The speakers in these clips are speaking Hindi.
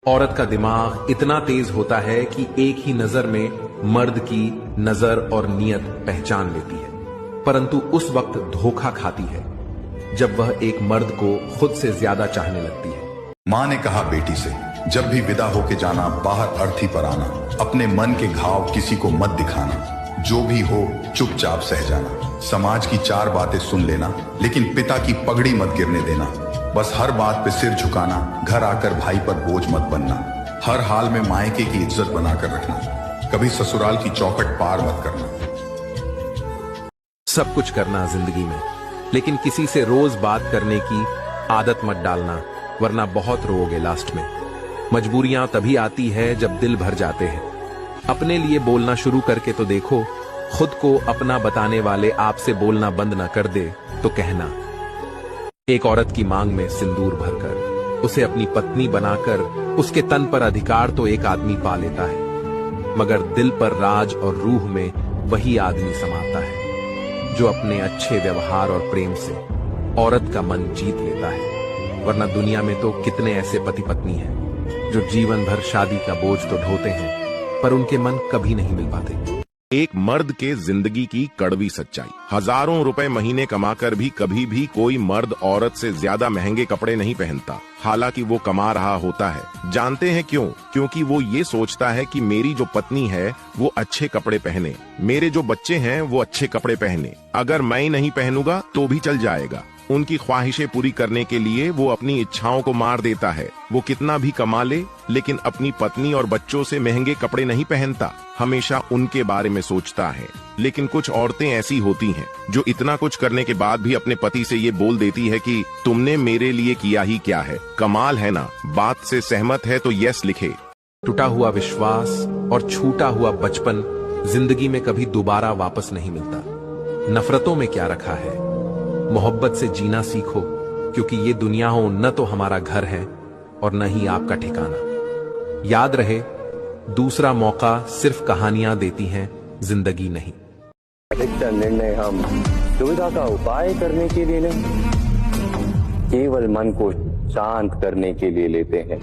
औरत का दिमाग इतना तेज होता है कि एक ही नजर में मर्द की नजर और नियत पहचान लेती है, परंतु उस वक्त धोखा खाती है जब वह एक मर्द को खुद से ज्यादा चाहने लगती है। माँ ने कहा बेटी से, जब भी विदा होके जाना बाहर अर्थी पर आना, अपने मन के घाव किसी को मत दिखाना, जो भी हो चुपचाप सह जाना, समाज की 4 बातें सुन लेना, लेकिन पिता की पगड़ी मत गिरने देना, बस हर बात पे सिर झुकाना, घर आकर भाई पर बोझ मत बनना, हर हाल में मायके की इज्जत बनाकर रखना, कभी ससुराल की चौखट पार मत करना। सब कुछ करना जिंदगी में, लेकिन किसी से रोज बात करने की आदत मत डालना, वरना बहुत रोओगे लास्ट में। मजबूरियां तभी आती है जब दिल भर जाते हैं। अपने लिए बोलना शुरू करके तो देखो, खुद को अपना बताने वाले आपसे बोलना बंद ना कर दे तो कहना। एक औरत की मांग में सिंदूर भरकर उसे अपनी पत्नी बनाकर उसके तन पर अधिकार तो एक आदमी पा लेता है, मगर दिल पर राज और रूह में वही आदमी समाता है जो अपने अच्छे व्यवहार और प्रेम से औरत का मन जीत लेता है। वरना दुनिया में तो कितने ऐसे पति पत्नी हैं जो जीवन भर शादी का बोझ तो ढोते हैं, पर उनके मन कभी नहीं मिल पाते। एक मर्द के जिंदगी की कड़वी सच्चाई। हजारों रुपए महीने कमाकर भी कभी भी कोई मर्द औरत से ज्यादा महंगे कपड़े नहीं पहनता, हालांकि वो कमा रहा होता है। जानते हैं क्यों? क्योंकि वो ये सोचता है कि मेरी जो पत्नी है वो अच्छे कपड़े पहने, मेरे जो बच्चे हैं वो अच्छे कपड़े पहने, अगर मैं नहीं पहनूंगा तो भी चल जाएगा। उनकी ख्वाहिशें पूरी करने के लिए वो अपनी इच्छाओं को मार देता है। वो कितना भी कमा ले, लेकिन अपनी पत्नी और बच्चों से महंगे कपड़े नहीं पहनता, हमेशा उनके बारे में सोचता है। लेकिन कुछ औरतें ऐसी होती हैं जो इतना कुछ करने के बाद भी अपने पति से ये बोल देती है कि तुमने मेरे लिए किया ही क्या है। कमाल है ना? बात से सहमत है तो यस लिखे। टूटा हुआ विश्वास और छूटा हुआ बचपन जिंदगी में कभी दोबारा वापस नहीं मिलता। नफरतों में क्या रखा है, मोहब्बत से जीना सीखो, क्योंकि ये दुनिया हो न तो हमारा घर है और न ही आपका ठिकाना। याद रहे, दूसरा मौका सिर्फ कहानियां देती हैं, जिंदगी नहीं। अधिकतर निर्णय हम दुविधा का उपाय करने के लिए नहीं, केवल मन को शांत करने के लिए लेते हैं।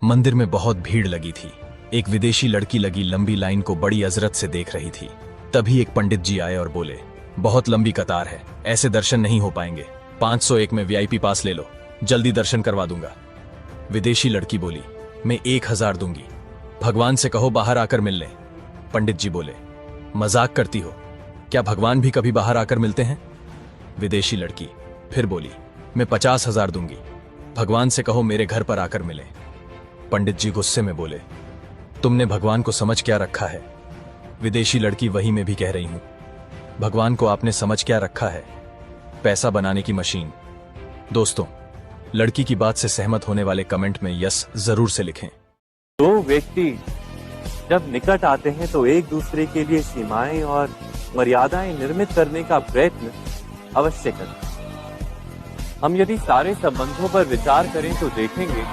मंदिर में बहुत भीड़ लगी थी। एक विदेशी लड़की लगी लंबी लाइन को बड़ी अजरत से देख रही थी। तभी एक पंडित जी आए और बोले, बहुत लंबी कतार है, ऐसे दर्शन नहीं हो पाएंगे, 501 में वीआईपी पास ले लो, जल्दी दर्शन करवा दूंगा। विदेशी लड़की बोली, मैं 1000 दूंगी, भगवान से कहो बाहर आकर मिल लें। पंडित जी बोले, मजाक करती हो क्या? भगवान भी कभी बाहर आकर मिलते हैं? विदेशी लड़की फिर बोली, मैं 50,000 दूंगी, भगवान से कहो मेरे घर पर आकर मिले। पंडित जी गुस्से में बोले, तुमने भगवान को समझ क्या रखा है? विदेशी लड़की वही मैं भी कह रही हूं, भगवान को आपने समझ क्या रखा है? पैसा बनाने की मशीन। दोस्तों, लड़की की बात से सहमत होने वाले कमेंट में यस जरूर से लिखें। दो व्यक्ति जब निकट आते हैं तो एक दूसरे के लिए सीमाएं और मर्यादाएं निर्मित करने का प्रयत्न अवश्य करें। हम यदि सारे संबंधों पर विचार करें तो देखेंगे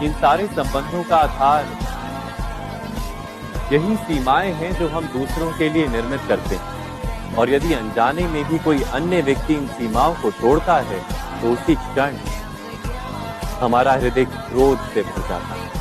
इन सारे संबंधों का आधार यही सीमाएं हैं जो हम दूसरों के लिए निर्मित करते हैं, और यदि अनजाने में भी कोई अन्य व्यक्ति इन सीमाओं को तोड़ता है तो उसी क्षण हमारा हृदय क्रोध से भर जाता है।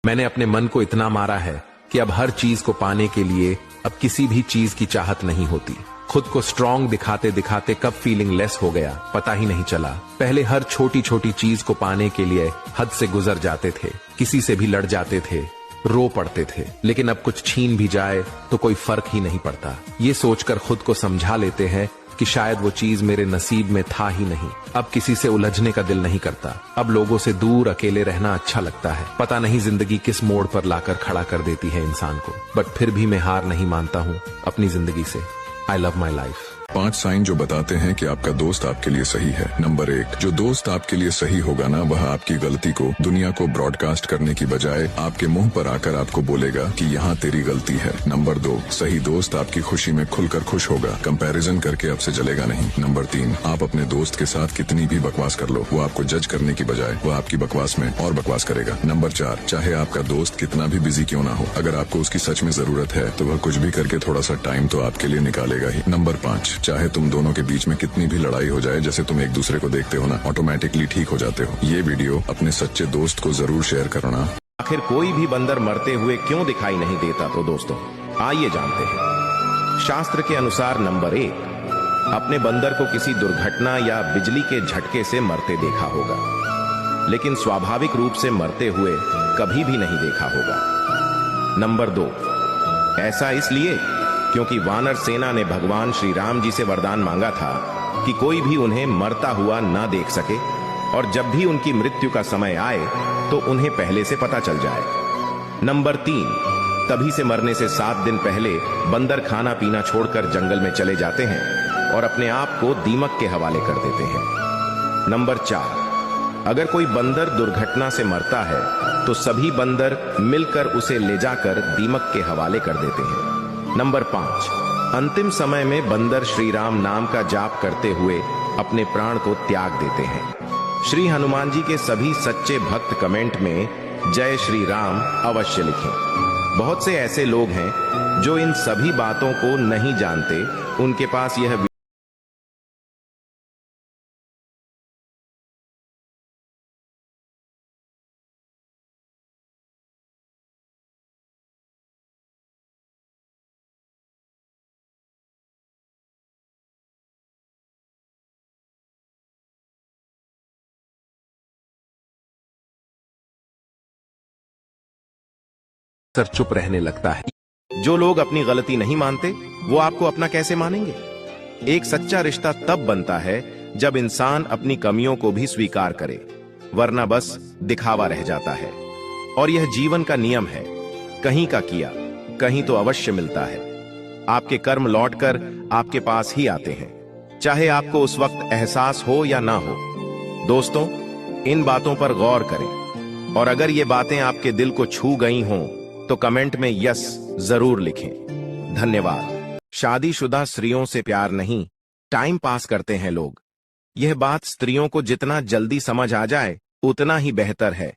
मैंने अपने मन को इतना मारा है कि अब हर चीज को पाने के लिए अब किसी भी चीज की चाहत नहीं होती। खुद को स्ट्रांग दिखाते दिखाते कब फीलिंग लेस हो गया पता ही नहीं चला। पहले हर छोटी छोटी चीज को पाने के लिए हद से गुजर जाते थे, किसी से भी लड़ जाते थे, रो पड़ते थे, लेकिन अब कुछ छीन भी जाए तो कोई फर्क ही नहीं पड़ता। ये सोचकर खुद को समझा लेते हैं कि शायद वो चीज मेरे नसीब में था ही नहीं। अब किसी से उलझने का दिल नहीं करता, अब लोगों से दूर अकेले रहना अच्छा लगता है। पता नहीं जिंदगी किस मोड़ पर लाकर खड़ा कर देती है इंसान को, बट फिर भी मैं हार नहीं मानता हूँ अपनी जिंदगी से। I love my life. 5 sign जो बताते हैं कि आपका दोस्त आपके लिए सही है। नंबर 1, जो दोस्त आपके लिए सही होगा ना, वह आपकी गलती को दुनिया को ब्रॉडकास्ट करने की बजाय आपके मुंह पर आकर आपको बोलेगा कि यहाँ तेरी गलती है। नंबर 2, सही दोस्त आपकी खुशी में खुलकर खुश होगा, कंपैरिजन करके आपसे जलेगा नहीं। नंबर 3, आप अपने दोस्त के साथ कितनी भी बकवास कर लो, वो आपको जज करने की बजाय वो आपकी बकवास में और बकवास करेगा। नंबर 4, चाहे आपका दोस्त कितना भी बिजी क्यों ना हो, अगर आपको उसकी सच में जरूरत है तो वह कुछ भी करके थोड़ा सा टाइम तो आपके लिए निकालेगा ही। नंबर 5, आज चाहे तुम दोनों के बीच में कितनी भी लड़ाई हो जाए, जैसे तुम एक दूसरे को देखते हो ना, ऑटोमेटिकली ठीक हो जाते हो। ये वीडियो अपने सच्चे दोस्त को जरूर शेयर करना। आखिर कोई भी बंदर मरते हुए क्यों दिखाई नहीं देता? तो दोस्तों आइए जानते हैं। शास्त्र के अनुसार नंबर 1, अपने बंदर को किसी दुर्घटना या बिजली के झटके से मरते देखा होगा, लेकिन स्वाभाविक रूप से मरते हुए कभी भी नहीं देखा होगा। नंबर 2, ऐसा इसलिए क्योंकि वानर सेना ने भगवान श्री राम जी से वरदान मांगा था कि कोई भी उन्हें मरता हुआ ना देख सके, और जब भी उनकी मृत्यु का समय आए तो उन्हें पहले से पता चल जाए। नंबर 3, तभी से मरने से 7 दिन पहले बंदर खाना पीना छोड़कर जंगल में चले जाते हैं और अपने आप को दीमक के हवाले कर देते हैं। नंबर 4, अगर कोई बंदर दुर्घटना से मरता है तो सभी बंदर मिलकर उसे ले जाकर दीमक के हवाले कर देते हैं। नंबर 5, अंतिम समय में बंदर श्री राम नाम का जाप करते हुए अपने प्राण को त्याग देते हैं। श्री हनुमान जी के सभी सच्चे भक्त कमेंट में जय श्री राम अवश्य लिखें। बहुत से ऐसे लोग हैं जो इन सभी बातों को नहीं जानते, उनके पास यह सर चुप रहने लगता है। जो लोग अपनी गलती नहीं मानते वो आपको अपना कैसे मानेंगे? एक सच्चा रिश्ता तब बनता है जब इंसान अपनी कमियों को भी स्वीकार करे, वरना बस दिखावा रह जाता है। और यह जीवन का नियम है, कहीं का किया कहीं तो अवश्य मिलता है। आपके कर्म लौटकर आपके पास ही आते हैं, चाहे आपको उस वक्त एहसास हो या ना हो। दोस्तों, इन बातों पर गौर करें, और अगर ये बातें आपके दिल को छू गई हों तो कमेंट में यस जरूर लिखें। धन्यवाद। शादीशुदा स्त्रियों से प्यार नहीं, टाइम पास करते हैं लोग। यह बात स्त्रियों को जितना जल्दी समझ आ जाए उतना ही बेहतर है।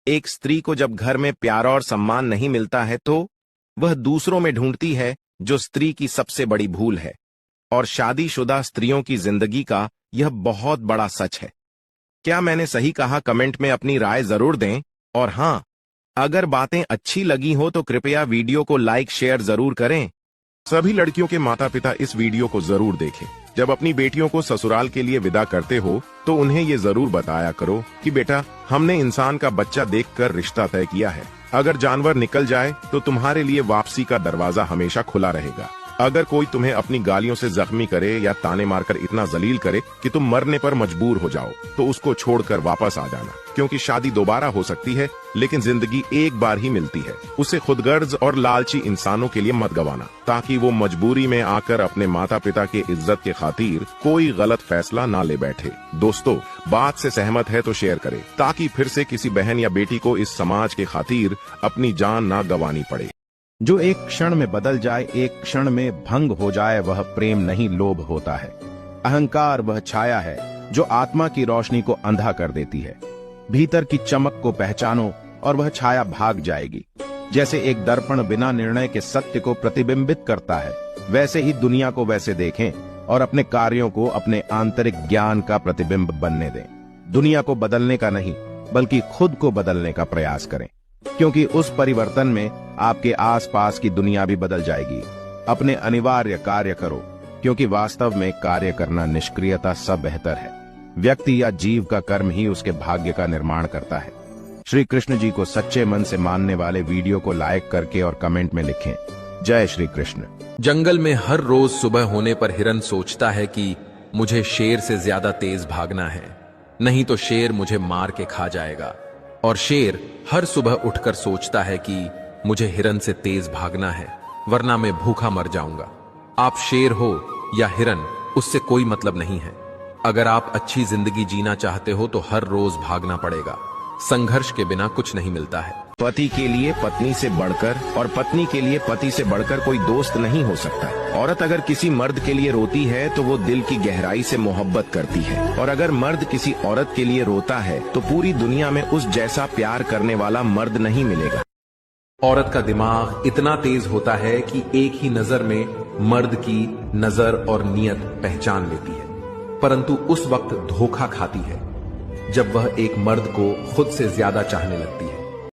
एक स्त्री को जब घर में प्यार और सम्मान नहीं मिलता है तो वह दूसरों में ढूंढती है, जो स्त्री की सबसे बड़ी भूल है। और शादीशुदा स्त्रियों की जिंदगी का यह बहुत बड़ा सच है। क्या मैंने सही कहा? कमेंट में अपनी राय जरूर दें। और हां, अगर बातें अच्छी लगी हो तो कृपया वीडियो को लाइक शेयर जरूर करें। सभी लड़कियों के माता पिता इस वीडियो को जरूर देखें। जब अपनी बेटियों को ससुराल के लिए विदा करते हो तो उन्हें ये जरूर बताया करो कि बेटा, हमने इंसान का बच्चा देखकर रिश्ता तय किया है। अगर जानवर निकल जाए तो तुम्हारे लिए वापसी का दरवाजा हमेशा खुला रहेगा। अगर कोई तुम्हें अपनी गालियों से जख्मी करे या ताने मारकर इतना जलील करे कि तुम मरने पर मजबूर हो जाओ, तो उसको छोड़कर वापस आ जाना, क्योंकि शादी दोबारा हो सकती है लेकिन जिंदगी एक बार ही मिलती है। उसे खुदगर्ज और लालची इंसानों के लिए मत गवाना, ताकि वो मजबूरी में आकर अपने माता पिता की इज्जत के खातिर कोई गलत फैसला ना ले बैठे। दोस्तों, बात से सहमत है तो शेयर करें, ताकि फिर से किसी बहन या बेटी को इस समाज के खातिर अपनी जान ना गंवानी पड़े। जो एक क्षण में बदल जाए, एक क्षण में भंग हो जाए, वह प्रेम नहीं लोभ होता है। अहंकार वह छाया है जो आत्मा की रोशनी को अंधा कर देती है। भीतर की चमक को पहचानो और वह छाया भाग जाएगी। जैसे एक दर्पण बिना निर्णय के सत्य को प्रतिबिंबित करता है, वैसे ही दुनिया को वैसे देखें और अपने कार्यों को अपने आंतरिक ज्ञान का प्रतिबिंब बनने दें। दुनिया को बदलने का नहीं, बल्कि खुद को बदलने का प्रयास करें, क्योंकि उस परिवर्तन में आपके आसपास की दुनिया भी बदल जाएगी। अपने अनिवार्य कार्य करो, क्योंकि वास्तव में कार्य करना निष्क्रियता से बेहतर है। व्यक्ति या जीव का कर्म ही उसके भाग्य का निर्माण करता है। श्री कृष्ण जी को सच्चे मन से मानने वाले वीडियो को लाइक करके और कमेंट में लिखें, जय श्री कृष्ण। जंगल में हर रोज सुबह होने पर हिरन सोचता है कि मुझे शेर से ज्यादा तेज भागना है, नहीं तो शेर मुझे मार के खा जाएगा। और शेर हर सुबह उठकर सोचता है कि मुझे हिरन से तेज भागना है, वरना मैं भूखा मर जाऊंगा। आप शेर हो या हिरन, उससे कोई मतलब नहीं है। अगर आप अच्छी जिंदगी जीना चाहते हो तो हर रोज भागना पड़ेगा। संघर्ष के बिना कुछ नहीं मिलता है। पति के लिए पत्नी से बढ़कर और पत्नी के लिए पति से बढ़कर कोई दोस्त नहीं हो सकता। औरत अगर किसी मर्द के लिए रोती है तो वो दिल की गहराई से मोहब्बत करती है, और अगर मर्द किसी औरत के लिए रोता है तो पूरी दुनिया में उस जैसा प्यार करने वाला मर्द नहीं मिलेगा। औरत का दिमाग इतना तेज होता है कि एक ही नजर में मर्द की नजर और नियत पहचान लेती है, परंतु उस वक्त धोखा खाती है जब वह एक मर्द को खुद से ज्यादा चाहने लगती है।